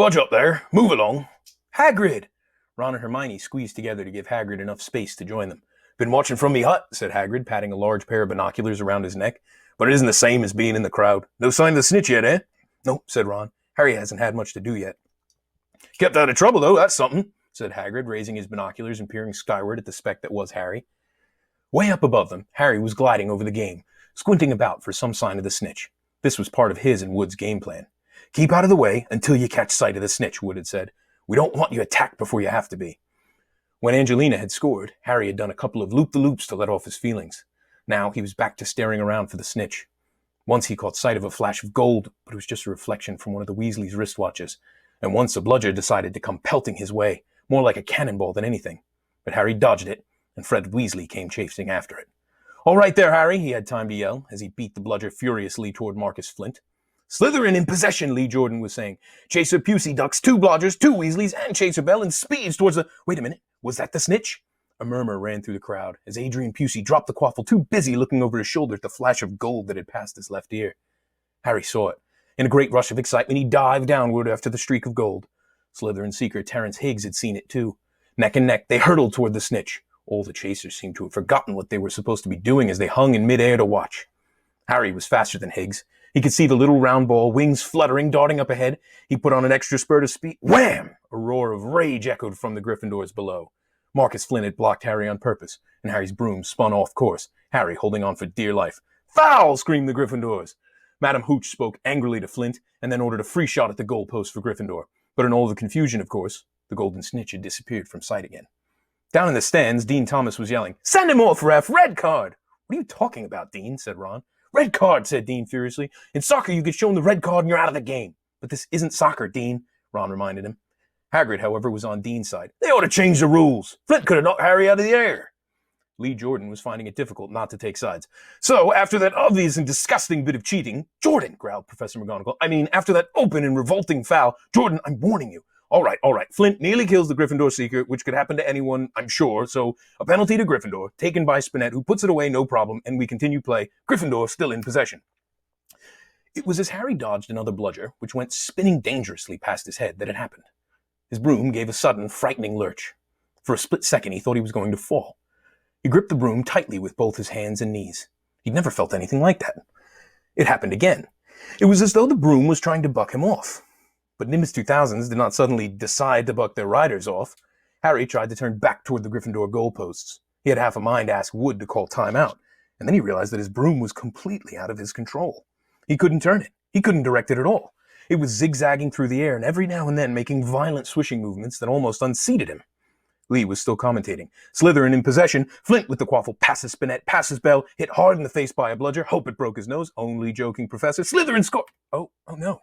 Budge up there. Move along. Hagrid! Ron and Hermione squeezed together to give Hagrid enough space to join them. Been watching from me hut, said Hagrid, patting a large pair of binoculars around his neck. But it isn't the same as being in the crowd. No sign of the snitch yet, eh? No, said Ron. Harry hasn't had much to do yet. Kept out of trouble, though, that's something, said Hagrid, raising his binoculars and peering skyward at the speck that was Harry. Way up above them, Harry was gliding over the game, squinting about for some sign of the snitch. This was part of his and Wood's game plan. Keep out of the way until you catch sight of the snitch, Wood had said. We don't want you attacked before you have to be. When Angelina had scored, Harry had done a couple of loop-the-loops to let off his feelings. Now he was back to staring around for the snitch. Once he caught sight of a flash of gold, but it was just a reflection from one of the Weasleys' wristwatches. And once a bludger decided to come pelting his way, more like a cannonball than anything. But Harry dodged it, and Fred Weasley came chasing after it. All right there, Harry, he had time to yell, as he beat the bludger furiously toward Marcus Flint. Slytherin in possession, Lee Jordan was saying. Chaser Pusey ducks 2 blodgers, 2 Weasleys, and Chaser Bell, and speeds towards the... Wait a minute, was that the snitch? A murmur ran through the crowd, as Adrian Pusey dropped the quaffle, too busy looking over his shoulder at the flash of gold that had passed his left ear. Harry saw it. In a great rush of excitement, he dived downward after the streak of gold. Slytherin seeker Terence Higgs had seen it too. Neck and neck, they hurtled toward the snitch. All the chasers seemed to have forgotten what they were supposed to be doing as they hung in midair to watch. Harry was faster than Higgs. He could see the little round ball, wings fluttering, darting up ahead. He put on an extra spurt of speed. Wham! A roar of rage echoed from the Gryffindors below. Marcus Flint had blocked Harry on purpose, and Harry's broom spun off course, Harry holding on for dear life. Foul! Screamed the Gryffindors. Madam Hooch spoke angrily to Flint, and then ordered a free shot at the goalpost for Gryffindor. But in all the confusion, of course, the golden snitch had disappeared from sight again. Down in the stands, Dean Thomas was yelling, Send him off, ref! Red card! What are you talking about, Dean? Said Ron. Red card, said Dean furiously. In soccer, you get shown the red card and you're out of the game. But this isn't soccer, Dean, Ron reminded him. Hagrid, however, was on Dean's side. They ought to change the rules. Flint could have knocked Harry out of the air. Lee Jordan was finding it difficult not to take sides. So, after that obvious and disgusting bit of cheating, Jordan, growled Professor McGonagall. After that open and revolting foul, Jordan, I'm warning you. All right. Flint nearly kills the Gryffindor seeker, which could happen to anyone, I'm sure. So, a penalty to Gryffindor, taken by Spinette, who puts it away, no problem, and we continue play. Gryffindor still in possession. It was as Harry dodged another bludger, which went spinning dangerously past his head, that it happened. His broom gave a sudden, frightening lurch. For a split second, he thought he was going to fall. He gripped the broom tightly with both his hands and knees. He'd never felt anything like that. It happened again. It was as though the broom was trying to buck him off. But Nimbus 2000s did not suddenly decide to buck their riders off. Harry tried to turn back toward the Gryffindor goalposts. He had half a mind to ask Wood to call time out, and then he realized that his broom was completely out of his control. He couldn't turn it. He couldn't direct it at all. It was zigzagging through the air and every now and then making violent swishing movements that almost unseated him. Lee was still commentating. Slytherin in possession. Flint with the quaffle. Passes Spinette. Passes Bell. Hit hard in the face by a bludger. Hope it broke his nose. Only joking, Professor. Slytherin score! Oh no.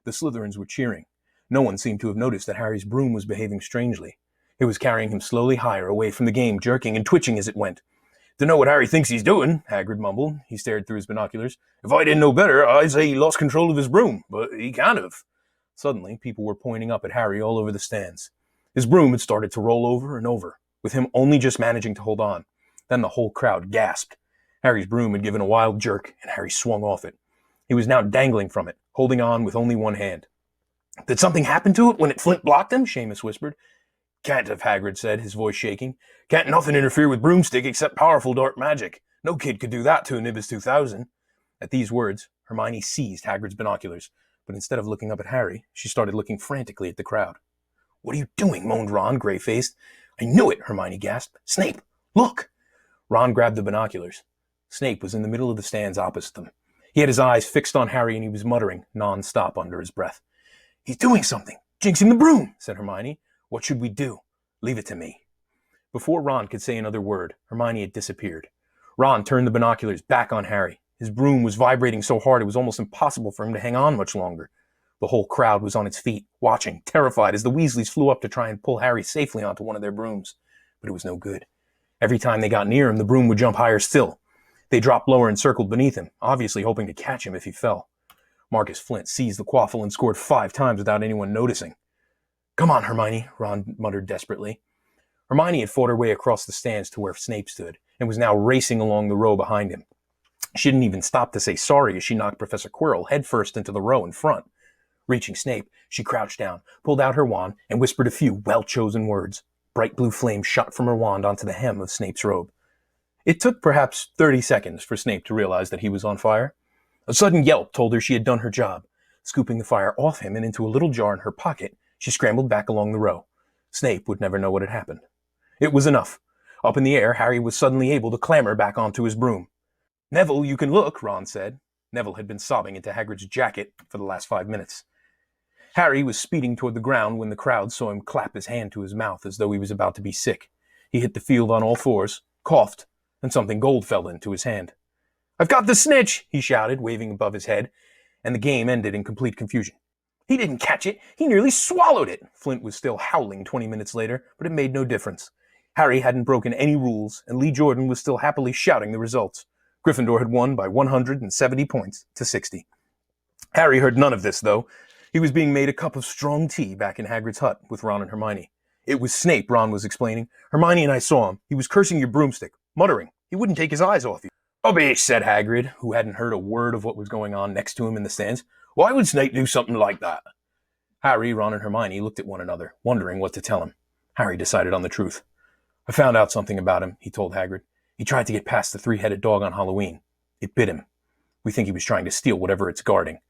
The Slytherins were cheering. No one seemed to have noticed that Harry's broom was behaving strangely. It was carrying him slowly higher away from the game, jerking and twitching as it went. Dunno what Harry thinks he's doing, Hagrid mumbled. He stared through his binoculars. If I didn't know better, I'd say he lost control of his broom, but he can't have. Suddenly, people were pointing up at Harry all over the stands. His broom had started to roll over and over, with him only just managing to hold on. Then the whole crowd gasped. Harry's broom had given a wild jerk, and Harry swung off it. He was now dangling from it, holding on with only one hand. Did something happen to it when Flint blocked him? Seamus whispered. Can't have, Hagrid said, his voice shaking. Can't nothing interfere with broomstick except powerful dark magic. No kid could do that to a Nimbus 2000. At these words, Hermione seized Hagrid's binoculars, but instead of looking up at Harry, she started looking frantically at the crowd. What are you doing? Moaned Ron, gray-faced. I knew it, Hermione gasped. Snape, look! Ron grabbed the binoculars. Snape was in the middle of the stands opposite them. He had his eyes fixed on Harry and he was muttering non-stop under his breath. He's doing something. Jinxing the broom, said Hermione. What should we do? Leave it to me. Before Ron could say another word, Hermione had disappeared. Ron turned the binoculars back on Harry. His broom was vibrating so hard it was almost impossible for him to hang on much longer. The whole crowd was on its feet, watching, terrified, as the Weasleys flew up to try and pull Harry safely onto one of their brooms. But it was no good. Every time they got near him, the broom would jump higher still. They dropped lower and circled beneath him, obviously hoping to catch him if he fell. Marcus Flint seized the quaffle and scored 5 times without anyone noticing. Come on, Hermione, Ron muttered desperately. Hermione had fought her way across the stands to where Snape stood, and was now racing along the row behind him. She didn't even stop to say sorry as she knocked Professor Quirrell headfirst into the row in front. Reaching Snape, she crouched down, pulled out her wand, and whispered a few well-chosen words. Bright blue flame shot from her wand onto the hem of Snape's robe. It took perhaps 30 seconds for Snape to realize that he was on fire. A sudden yelp told her she had done her job. Scooping the fire off him and into a little jar in her pocket, she scrambled back along the row. Snape would never know what had happened. It was enough. Up in the air, Harry was suddenly able to clamber back onto his broom. "Neville, you can look," Ron said. Neville had been sobbing into Hagrid's jacket for the last 5 minutes. Harry was speeding toward the ground when the crowd saw him clap his hand to his mouth as though he was about to be sick. He hit the field on all fours, coughed, and something gold fell into his hand. "I've got the snitch!" he shouted, waving above his head, and the game ended in complete confusion. "He didn't catch it! He nearly swallowed it!" Flint was still howling 20 minutes later, but it made no difference. Harry hadn't broken any rules, and Lee Jordan was still happily shouting the results. Gryffindor had won by 170 points to 60. Harry heard none of this, though. He was being made a cup of strong tea back in Hagrid's hut with Ron and Hermione. "It was Snape," Ron was explaining. "Hermione and I saw him. He was cursing your broomstick, muttering. He wouldn't take his eyes off you." "Rubbish," said Hagrid, who hadn't heard a word of what was going on next to him in the stands. "Why would Snape do something like that?" Harry, Ron, and Hermione looked at one another, wondering what to tell him. Harry decided on the truth. "I found out something about him," he told Hagrid. "He tried to get past the three-headed dog on Halloween. It bit him. We think he was trying to steal whatever it's guarding."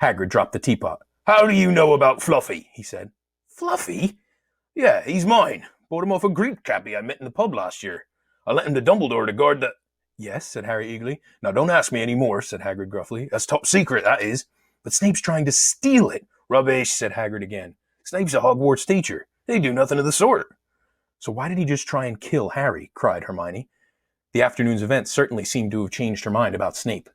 Hagrid dropped the teapot. "How do you know about Fluffy?" he said. "Fluffy?" "Yeah, he's mine. Bought him off a Greek chappie I met in the pub last year. I lent him to Dumbledore to guard the—" "Yes," said Harry eagerly. "Now don't ask me any more," said Hagrid gruffly. "That's top secret, that is." "But Snape's trying to steal it." "Rubbish," said Hagrid again. "Snape's a Hogwarts teacher. They do nothing of the sort." "So why did he just try and kill Harry?" cried Hermione. The afternoon's events certainly seemed to have changed her mind about Snape.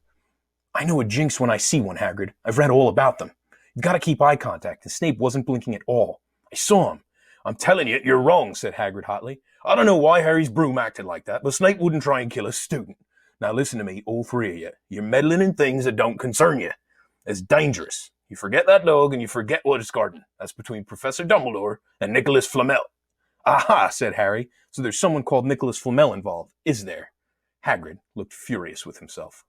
"I know a jinx when I see one, Hagrid. I've read all about them. You've got to keep eye contact, and Snape wasn't blinking at all. I saw him." "I'm telling you, you're wrong," said Hagrid hotly. "I don't know why Harry's broom acted like that, but Snape wouldn't try and kill a student. Now listen to me, all three of you. You're meddling in things that don't concern you. It's dangerous. You forget that dog, and you forget what it's guarding. That's between Professor Dumbledore and Nicholas Flamel." "Aha," said Harry. "So there's someone called Nicholas Flamel involved, is there?" Hagrid looked furious with himself.